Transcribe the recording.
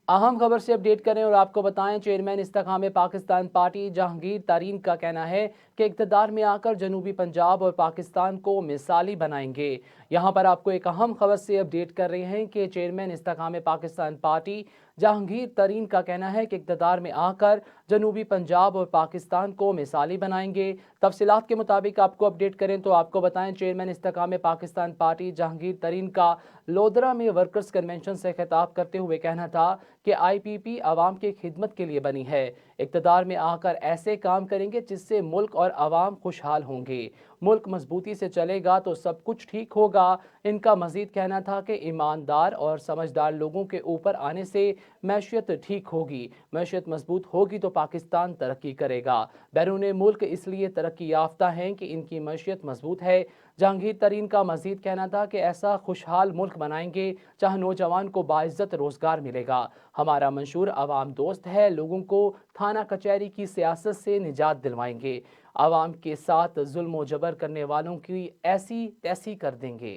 अहम खबर से अपडेट करें और आपको बताएं, चेयरमैन इस्तेकाम पाकिस्तान पार्टी जहांगीर तरीन का कहना है कि इक़्तिदार में आकर जनूबी पंजाब और पाकिस्तान को मिसाली बनाएंगे। यहां पर आपको एक अहम खबर से अपडेट कर रहे हैं कि चेयरमैन इस्तेकाम पाकिस्तान पार्टी जहांगीर तरीन का कहना है कि इक़्तिदार में आकर जनूबी पंजाब और पाकिस्तान को मिसाली बनाएंगे। तफसीलात के मुताबिक आपको अपडेट करें तो आपको बताएं, चेयरमैन इस्तेकाम पाकिस्तान पार्टी जहांगीर तरीन का लोधरा में वर्कर्स कन्वेंशन से खिताब करते हुए कहना था कि IPP आवाम की खिदमत के लिए बनी है। इक़्तिदार में आकर ऐसे काम करेंगे जिससे मुल्क और आवाम खुशहाल होंगे। मुल्क मजबूती से चलेगा तो सब कुछ ठीक होगा। इनका मजीद कहना था कि ईमानदार और समझदार लोगों के ऊपर आने से मैशियत ठीक होगी। मैशियत मजबूत होगी तो पाकिस्तान तरक्की करेगा। बैरून मुल्क इसलिए तरक्की याफ्ता हैं कि इनकी मैशियत मजबूत है। जहांगीर तरीन का मजीद कहना था कि ऐसा खुशहाल मुल्क बनाएंगे जहां नौजवान को बाइज्जत रोजगार मिलेगा। हमारा मंशूर आवाम दोस्त है, लोगों को थाना कचहरी की सियासत से निजात दिलवाएंगे। आवाम के साथ जुल्म व जबर करने वालों की ऐसी तैसी कर देंगे।